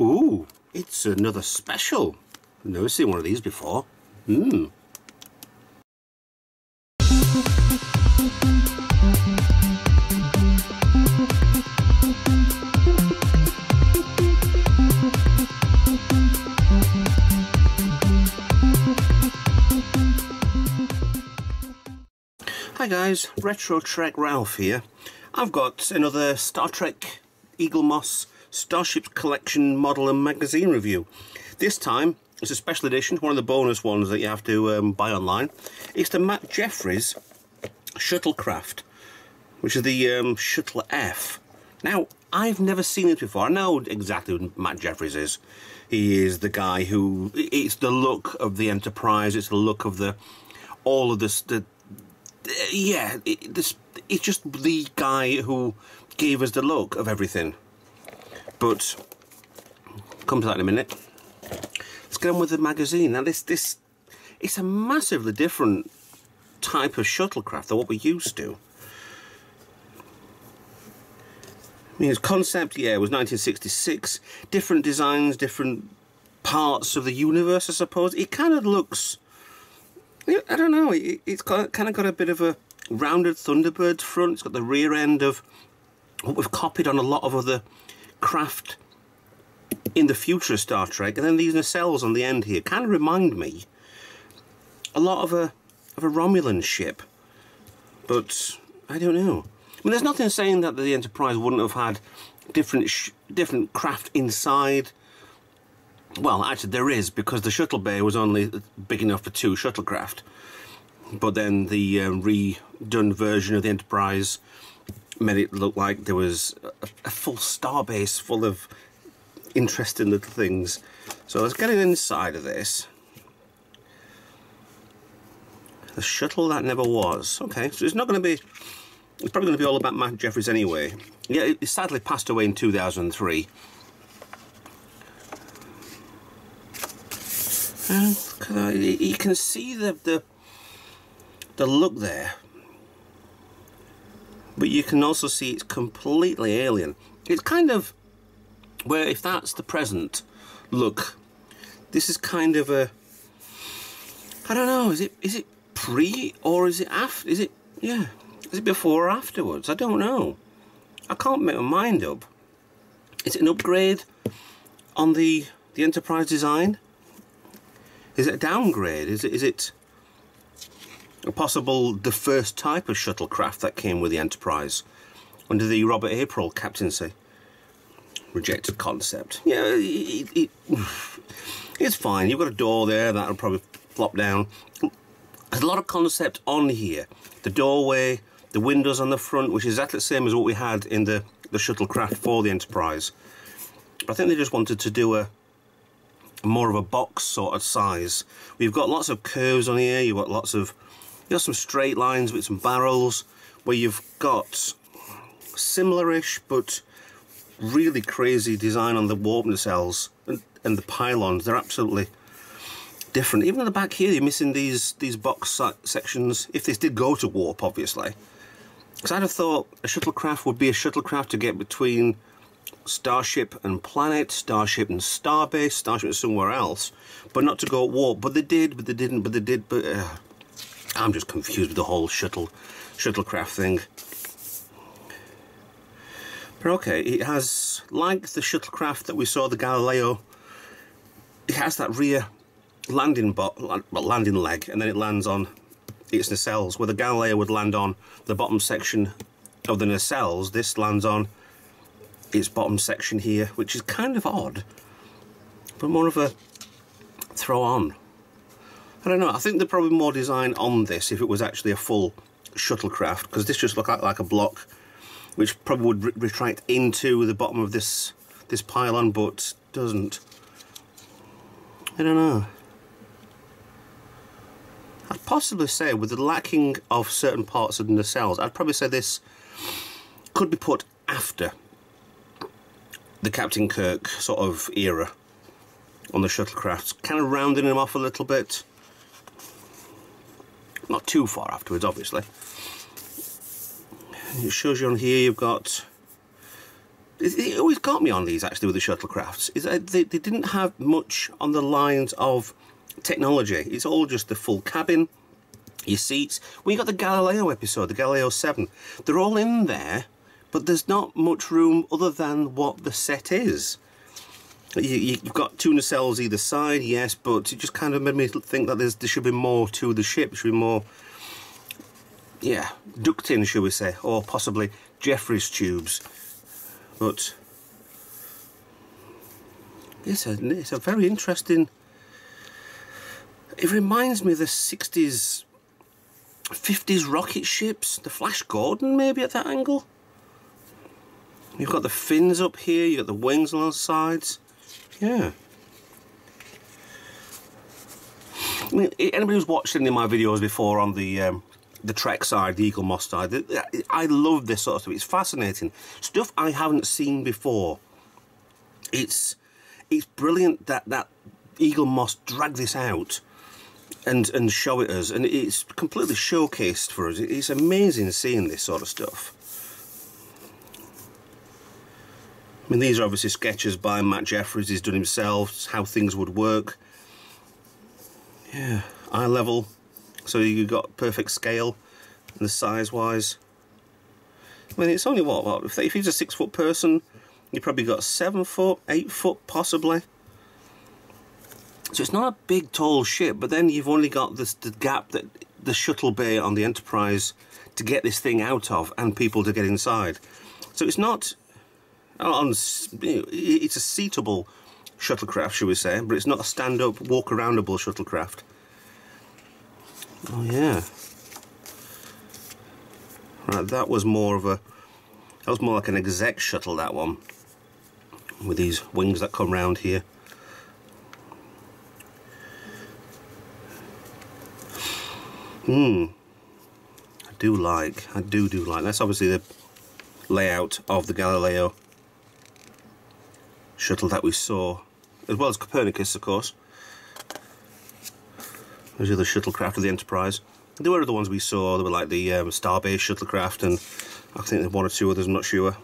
Ooh, it's another special. I've never seen one of these before. Hi guys, Retro Trek Ralph here. I've got another Star Trek Eaglemoss Starship Collection model and magazine review. This time it's a special edition, one of the bonus ones that you have to buy online. It's the Matt Jefferies Shuttlecraft, which is the Shuttle F. Now, I've never seen it before. I know exactly who Matt Jefferies is. He is the guy who, it's the look of the Enterprise, it's the look of all of this, yeah, it's just the guy who gave us the look of everything. But come to that in a minute. Let's get on with the magazine. Now this it's a massively different type of shuttlecraft than what we're used to. I mean, its concept, yeah, it was 1966. Different designs, different parts of the universe, I suppose. It kind of looks, I don't know, it's kind of got a bit of a rounded Thunderbird front. It's got the rear end of what we've copied on a lot of other craft in the future of Star Trek, and then these nacelles on the end here kind of remind me a lot of a Romulan ship, but I don't know. I mean, there's nothing saying that the Enterprise wouldn't have had different craft inside. Well, actually there is, because the shuttle bay was only big enough for 2 shuttlecraft. But then the redone version of the Enterprise made it look like there was a full starbase full of interesting little things. So let's get inside of this. The shuttle that never was. Okay, so it's not going to be... It's probably going to be all about Matt Jefferies anyway. Yeah, it sadly passed away in 2003. You can see the look there, but you can also see it's completely alien. It's kind of where, if that's the present look, this is kind of a, I don't know, is it pre or is it after? Is it, yeah, is it before or afterwards? I don't know. I can't make my mind up. Is it an upgrade on the Enterprise design? Is it a downgrade? Is it a possible the first type of shuttlecraft that came with the Enterprise under the Robert April captaincy? Rejected concept. Yeah, it's fine. You've got a door there that'll probably flop down. There's a lot of concept on here. The doorway, the windows on the front, which is exactly the same as what we had in the shuttlecraft for the Enterprise. But I think they just wanted to do a more of a box sort of size. We've got lots of curves on here. You've got some straight lines with some barrels, where you've got similar-ish but really crazy design on the warp nacelles and the pylons. They're absolutely different. Even on the back here, you're missing these box sections, if this did go to warp, obviously. Because I'd have thought a shuttlecraft would be a shuttlecraft to get between Starship and planet, Starship and starbase, Starship and somewhere else, but not to go at warp. But they did, but they didn't, but they did, but I'm just confused with the whole shuttlecraft thing. But okay, it has, like the shuttlecraft that we saw, the Galileo, it has that rear landing leg, and then it lands on its nacelles. Where the Galileo would land on the bottom section of the nacelles, this lands on its bottom section here, which is kind of odd, but more of a throw on. I don't know, I think there'd probably be more design on this if it was actually a full shuttlecraft, because this just looked like a block, which probably would retract into the bottom of this pylon, but doesn't. I don't know. I'd possibly say, with the lacking of certain parts of the nacelles, I'd probably say this could be put after the Captain Kirk sort of era on the shuttlecrafts, kind of rounding them off a little bit. Not too far afterwards, obviously. It shows you on here you've got it always got me on these actually with the shuttlecrafts, is that they didn't have much on the lines of technology. It's all just the full cabin, your seats. When you got the Galileo episode, the Galileo 7, they're all in there, but there's not much room other than what the set is. You've got two nacelles either side, yes, but it just kind of made me think that there should be more to the ship, should be more, yeah, duct in, shall we say, or possibly Jefferies tubes. But it's a very interesting. It reminds me of the 60s, 50s rocket ships, the Flash Gordon maybe at that angle. You've got the fins up here, you've got the wings on the sides. Yeah. I mean, anybody who's watched any of my videos before on the Trek side, the Eaglemoss side, I love this sort of stuff. It's fascinating. Stuff I haven't seen before. It's brilliant that Eaglemoss dragged this out and show it us, and it's completely showcased for us. It's amazing seeing this sort of stuff. I mean, these are obviously sketches by Matt Jefferies. He's done himself, how things would work. Yeah, eye level, so you've got perfect scale, and the size-wise. I mean, it's only what if he's a 6 foot person, you probably got 7 foot, 8 foot possibly. So it's not a big, tall ship, but then you've only got the gap that the shuttle bay on the Enterprise to get this thing out of, and people to get inside. So it's not. It's a seatable shuttlecraft, shall we say, but it's not a stand-up, walk-aroundable shuttlecraft. Oh yeah. Right, that was more like an exec shuttle, that one, with these wings that come round here. I do like. That's obviously the layout of the Galileo shuttle that we saw, as well as Copernicus, of course. There's the other shuttlecraft of the Enterprise. There were other ones we saw. They were like the Starbase shuttlecraft, and I think there's one or two others, I'm not sure.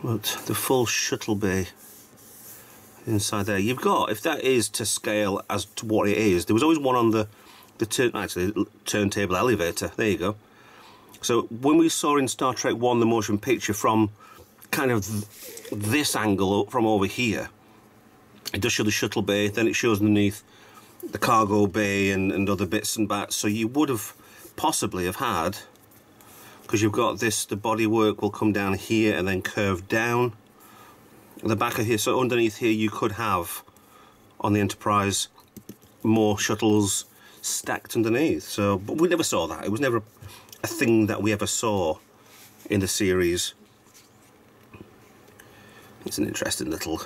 But the full shuttle bay inside there. You've got, if that is to scale as to what it is, there was always one on the turntable elevator. There you go. So when we saw in Star Trek 1 the motion picture from kind of this angle from over here, it does show the shuttle bay, then it shows underneath the cargo bay and other bits and bats. So you would have possibly have had, because you've got this, the bodywork will come down here and then curve down the back of here. So underneath here you could have, on the Enterprise, more shuttles stacked underneath. So, but we never saw that. It was never a thing that we ever saw in the series. It's an interesting little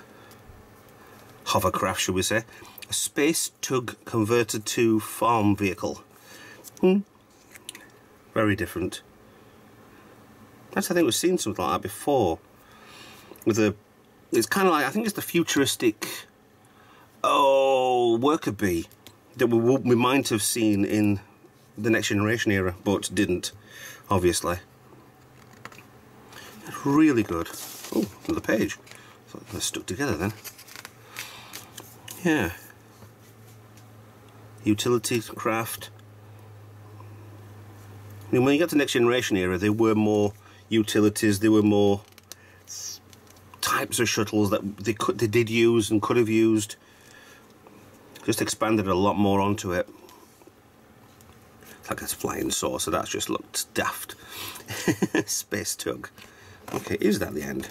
hovercraft, should we say. A space tug converted to farm vehicle. Very different. Actually, I think we've seen something like that before. It's kind of like, I think it's the futuristic worker bee that we might have seen in the Next Generation era, but didn't, obviously. It's really good. Oh, another page. I thought they're stuck together then. Yeah. Utility craft. I mean, when you get to the Next Generation era, there were more utilities, there were more types of shuttles that they did use and could have used. Just expanded a lot more onto it. It's like it's flying saucer, that's just looked daft. Space tug. Okay, is that the end?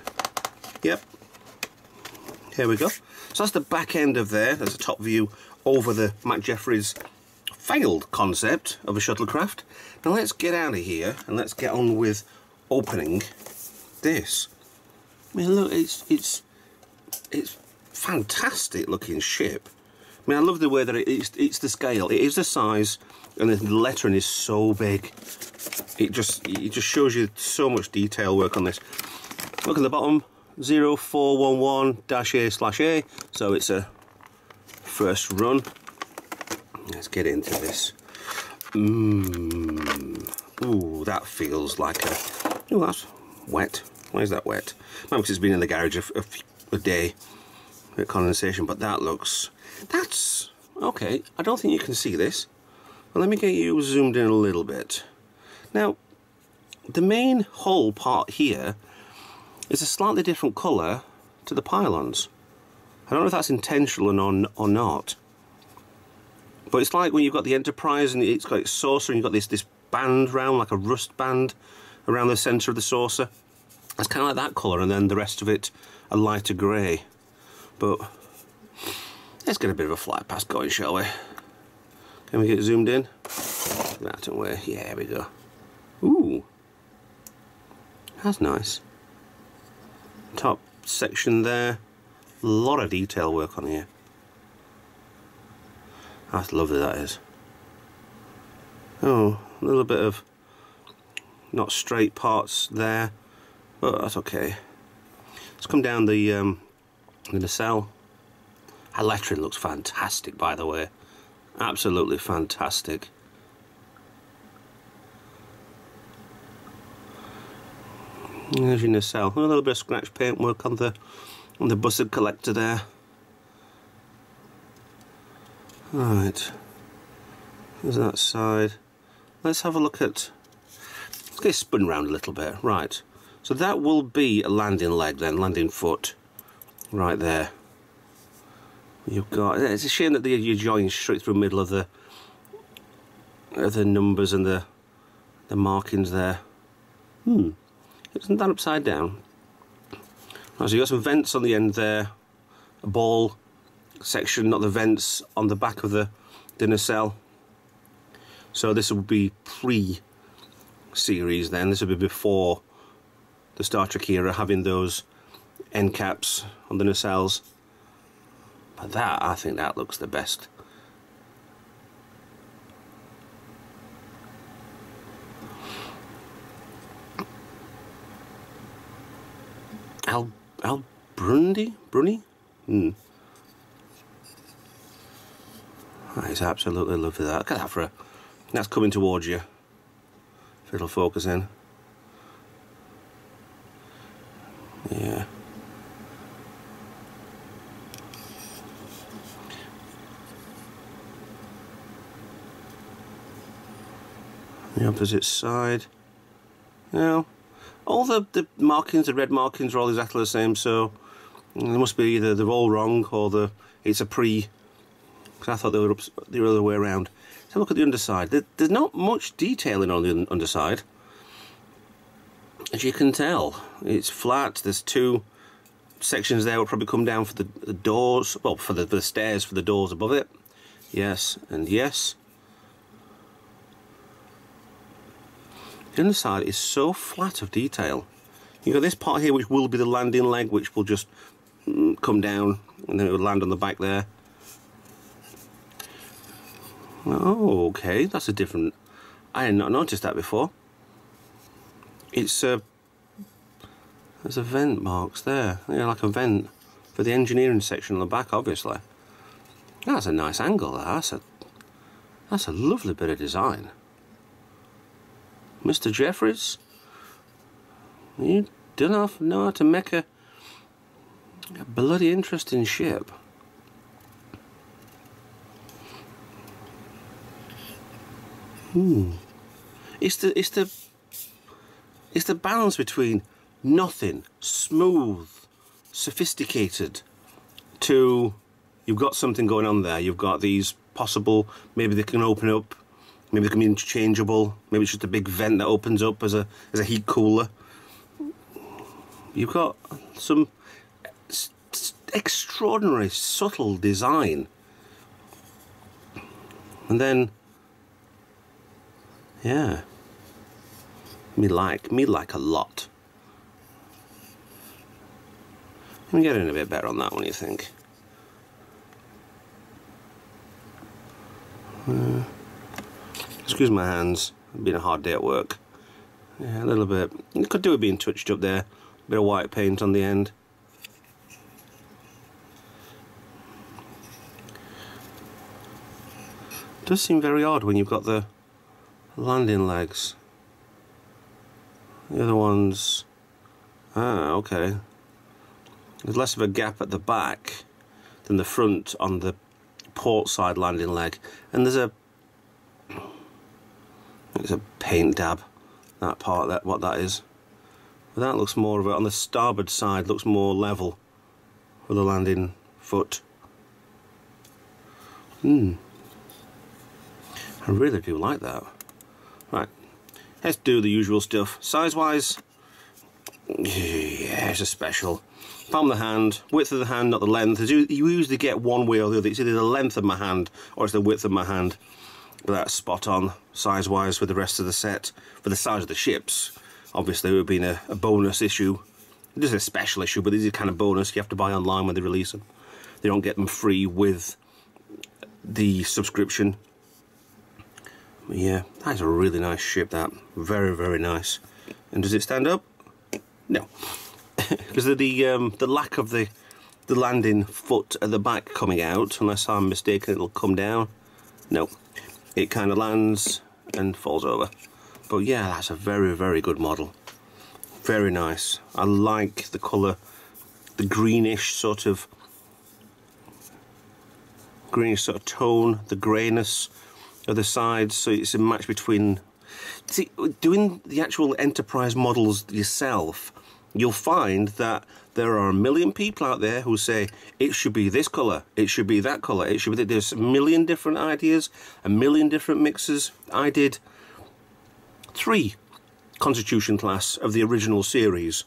Yep. Here we go. So that's the back end of there. There's a top view over the Matt Jefferies failed concept of a shuttlecraft. Now let's get out of here and let's get on with opening this. I mean, look, it's fantastic looking ship. I mean, I love the way that it's the scale. It is the size, and the lettering is so big. It just shows you so much detail work on this. Look at the bottom, 0411-A/A. So it's a first run. Let's get into this. Ooh, that feels like a. Oh, that's wet. Why is that wet? Maybe because it's been in the garage a day. A bit of condensation, but that looks... That's... Okay, I don't think you can see this. Well, let me get you zoomed in a little bit. Now, the main hull part here is a slightly different colour to the pylons. I don't know if that's intentional or not. But it's like when you've got the Enterprise and it's got its saucer and you've got this band round, like a rust band around the centre of the saucer. It's kind of like that colour, and then the rest of it a lighter grey. But let's get a bit of a flight path going, shall we? Can we get it zoomed in? That way. Yeah, here we go. Ooh. That's nice. Top section there. A lot of detail work on here. That's lovely, that is. Oh, a little bit of not straight parts there, but that's okay. Let's come down the nacelle. That lettering looks fantastic, by the way. Absolutely fantastic. There's your nacelle. A little bit of scratch paint work on the buzzard collector there. Right. There's that side. Let's have a look at... Let's get it spun round a little bit. Right. So that will be a landing leg then, landing foot. Right there. You've got... It's a shame that you join straight through the middle of the numbers and the markings there. Isn't that upside down? Right, so you've got some vents on the end there. A ball section, not the vents on the back of the nacelle. So this will be pre-series then. This will be before the Star Trek era, having those end caps on the nacelles. But that, I think that looks the best. Bruni? That is absolutely lovely. That. Look at that for a... That's coming towards you. If it'll focus in. Yeah. The opposite side. Now, all the markings, the red markings, are all exactly the same, so they must be either they're all wrong or it's a pre. Because I thought they were the other way around. Let's have a look at the underside. There's not much detailing on the underside, as you can tell. It's flat. There's two sections there. Will probably come down for the doors. Well, for the stairs for the doors above it. Yes and yes. The underside is so flat of detail. You've got this part here which will be the landing leg, which will just come down and then it will land on the back there. Oh, okay, that's a different... I had not noticed that before. It's there's a vent marks there. Yeah, like a vent for the engineering section on the back, obviously. That's a nice angle. That's a lovely bit of design. Mr. Jefferies, you don't know how to make a bloody interesting ship. It's the balance between nothing, smooth, sophisticated, to you've got something going on there. You've got these possible, maybe they can open up, maybe they can be interchangeable, maybe it's just a big vent that opens up as a heat cooler. You've got some extraordinary subtle design, and then yeah, me like a lot. Let me get in a bit better on that one, you think? Excuse my hands, it's been a hard day at work. Yeah, a little bit. You could do it being touched up there. A bit of white paint on the end. It does seem very odd when you've got the landing legs. The other ones Ah, okay. There's less of a gap at the back than the front on the port side landing leg, and there's a paint dab, that part, that what that is. But that looks more of it on the starboard side, looks more level with the landing foot. I really do like that. Right, let's do the usual stuff. Size wise, yeah, it's a special. Palm of the hand, width of the hand, not the length. You usually get one way or the other. It's either the length of my hand or it's the width of my hand. But that's spot on size wise with the rest of the set. For the size of the ships, obviously it would have been a bonus issue. It is a special issue, but these are kind of bonus you have to buy online when they release them. They don't get them free with the subscription. But yeah, that's a really nice ship, that. Very, very nice. And does it stand up? No. Because of the lack of the landing foot at the back coming out, unless I'm mistaken, it'll come down. No, it kind of lands and falls over. But yeah, that's a very, very good model. Very nice. I like the colour, the greenish sort of tone, the greyness of the sides. So it's a match between. See, doing the actual Enterprise models yourself, you'll find that there are a million people out there who say it should be this colour, it should be that colour, it should be. There's a million different ideas, a million different mixes. I did 3 Constitution class of the original series.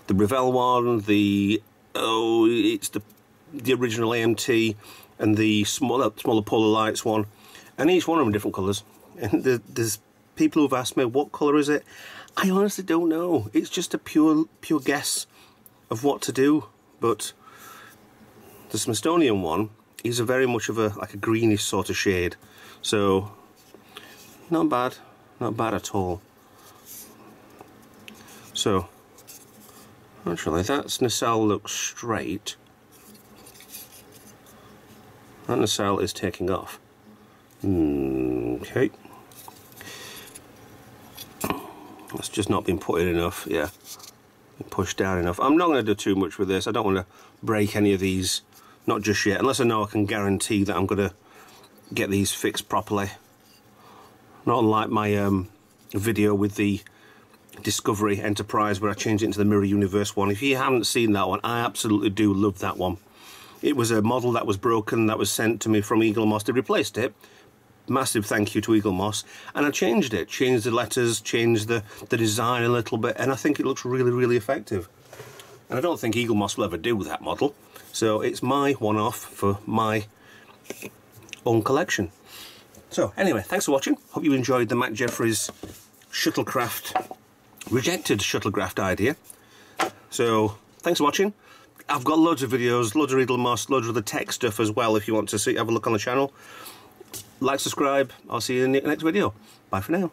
The Revell one, it's the original AMT, and the smaller Polar Lights one, and each one of them different colours. And there's people who've asked me, what colour is it? I honestly don't know. It's just a pure guess of what to do. But the Smithsonian one is very much of like a greenish sort of shade. So not bad at all. So actually, that nacelle looks straight. That nacelle is taking off. Okay. That's just not been put in enough, yeah. Pushed down enough. I'm not going to do too much with this. I don't want to break any of these, not just yet, unless I know I can guarantee that I'm going to get these fixed properly. Not unlike my video with the Discovery Enterprise where I changed it into the Mirror Universe one. If you haven't seen that one, I absolutely do love that one. It was a model that was broken that was sent to me from Eaglemoss. They replaced it. Massive thank you to Eaglemoss, and I changed it, changed the letters, changed the design a little bit, and I think it looks really, really effective. And I don't think Eaglemoss will ever do that model, so it's my one-off for my own collection. So anyway, thanks for watching. Hope you enjoyed the Matt Jefferies Shuttlecraft, rejected Shuttlecraft idea. So thanks for watching. I've got loads of videos, loads of Eaglemoss, loads of the tech stuff as well if you want to have a look on the channel. Like, subscribe. I'll see you in the next video. Bye for now.